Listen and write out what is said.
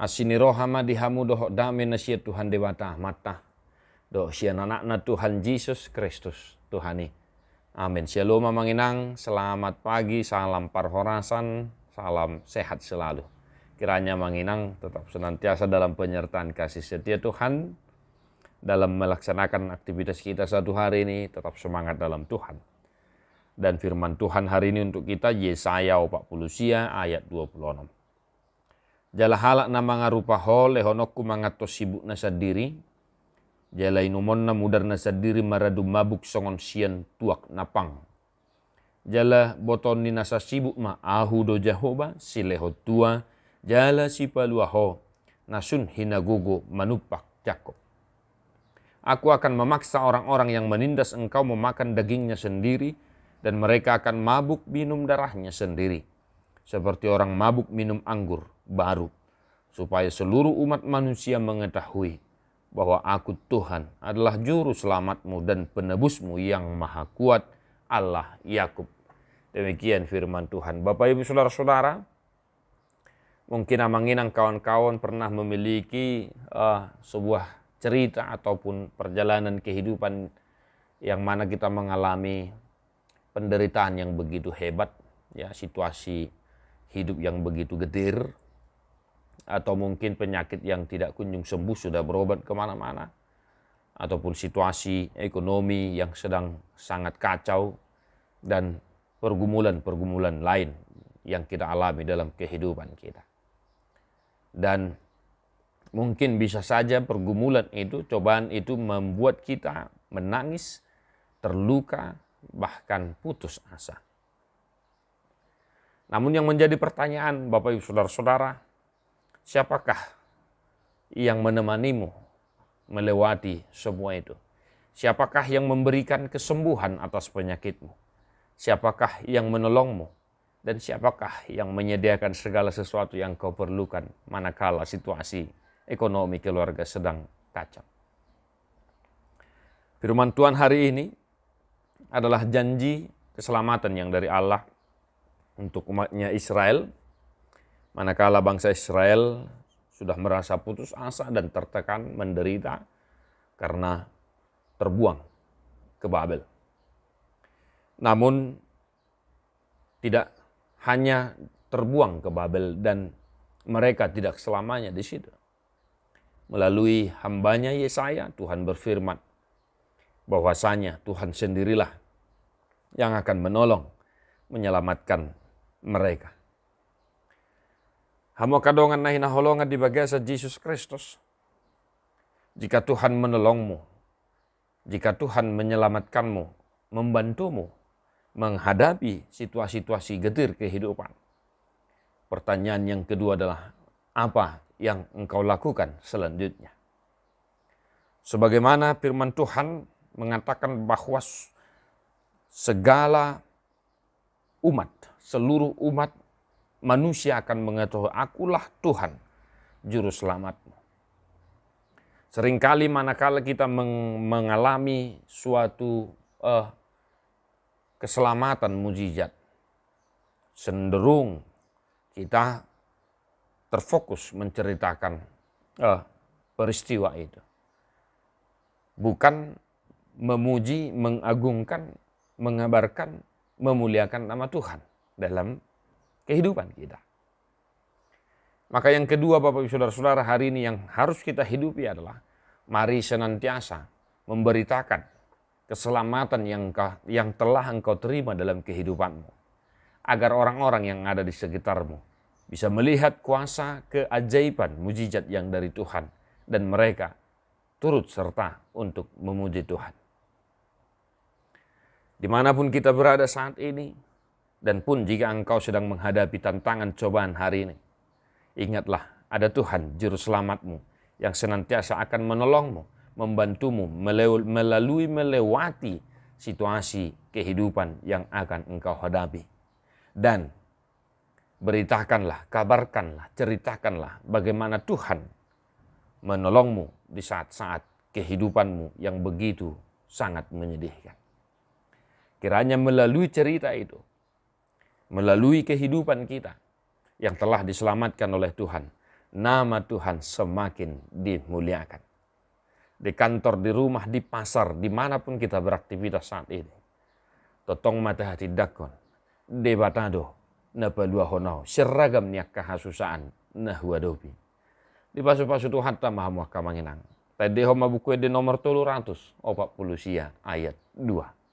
Asini rohama dihamu dohok dame nasia Tuhan dewata mata. Doh sian anakna Tuhan Yesus Kristus Tuhani. Amin. Shalom manginang, selamat pagi, salam parhorasan, salam sehat selalu. Kiranya manginang tetap senantiasa dalam penyertaan kasih setia Tuhan. Dalam melaksanakan aktivitas kita satu hari ini tetap semangat dalam Tuhan. Dan firman Tuhan hari ini untuk kita Yesaya 40 ayat 26. Jala halak na mga rupa ho lehonokku mangato sibuk na sa diri. Jala inumon na mudar na sa diri maradu mabuk songon sian tuak napang. Jala boton ni nasa sibuk ma ahu do Jehovah sileho tua. Jala si palua ho nasun hinagugo manupak Jakob. Aku akan memaksa orang-orang yang menindas engkau memakan dagingnya sendiri. Dan mereka akan mabuk minum darahnya sendiri. Seperti orang mabuk minum anggur baru, supaya seluruh umat manusia mengetahui bahwa aku Tuhan adalah juru selamatmu dan penebusmu yang maha kuat, Allah Yakub. Demikian firman Tuhan. Bapak Ibu Saudara-saudara, mungkin amanginang kawan-kawan pernah memiliki sebuah cerita ataupun perjalanan kehidupan yang mana kita mengalami penderitaan yang begitu hebat, ya, situasi hidup yang begitu getir, atau mungkin penyakit yang tidak kunjung sembuh sudah berobat kemana-mana, ataupun situasi ekonomi yang sedang sangat kacau, dan pergumulan-pergumulan lain yang kita alami dalam kehidupan kita. Dan mungkin bisa saja pergumulan itu, cobaan itu membuat kita menangis, terluka, bahkan putus asa. Namun yang menjadi pertanyaan Bapak Ibu Saudara-saudara, siapakah yang menemanimu melewati semua itu? Siapakah yang memberikan kesembuhan atas penyakitmu? Siapakah yang menolongmu? Dan siapakah yang menyediakan segala sesuatu yang kau perlukan manakala situasi ekonomi keluarga sedang kacau? Firman Tuhan hari ini adalah janji keselamatan yang dari Allah untuk umatnya Israel, manakala bangsa Israel sudah merasa putus asa dan tertekan, menderita karena terbuang ke Babel. Namun tidak hanya terbuang ke Babel dan mereka tidak selamanya di situ. Melalui hambanya Yesaya, Tuhan berfirman bahwasanya Tuhan sendirilah yang akan menolong, menyelamatkan mereka. Hamo kadongan na hinaholongan di bagasa Yesus Kristus. Jika Tuhan menolongmu, jika Tuhan menyelamatkanmu, membantumu menghadapi situasi-situasi getir kehidupan. Pertanyaan yang kedua adalah, apa yang engkau lakukan selanjutnya? Sebagaimana firman Tuhan mengatakan bahwa segala umat, seluruh umat manusia akan mengetahui akulah Tuhan juru selamatmu. Seringkali manakala kita mengalami suatu keselamatan mujizat, cenderung kita terfokus menceritakan peristiwa itu. Bukan memuji, mengagungkan, mengabarkan, memuliakan nama Tuhan dalam kehidupan kita. Maka yang kedua Bapak Ibu Saudara-saudara hari ini yang harus kita hidupi adalah mari senantiasa memberitakan keselamatan yang telah engkau terima dalam kehidupanmu. Agar orang-orang yang ada di sekitarmu bisa melihat kuasa keajaiban mujizat yang dari Tuhan. Dan mereka turut serta untuk memuji Tuhan. Dimanapun kita berada saat ini, dan pun jika engkau sedang menghadapi tantangan cobaan hari ini, ingatlah ada Tuhan Juru Selamatmu yang senantiasa akan menolongmu, membantumu melewati situasi kehidupan yang akan engkau hadapi. Dan beritakanlah, kabarkanlah, ceritakanlah bagaimana Tuhan menolongmu di saat-saat kehidupanmu yang begitu sangat menyedihkan. Kiranya melalui cerita itu, melalui kehidupan kita yang telah diselamatkan oleh Tuhan, nama Tuhan semakin dimuliakan. Di kantor, di rumah, di pasar, dimanapun kita beraktivitas saat ini. Totong mata hati dakon, debatado, napalua honau, seragam niak kahasusaan, nahwadobi. Di pasu-pasu Tuhan tamah muak kamanginang. Tadi homa buku di nomor 340 sia ayat 2.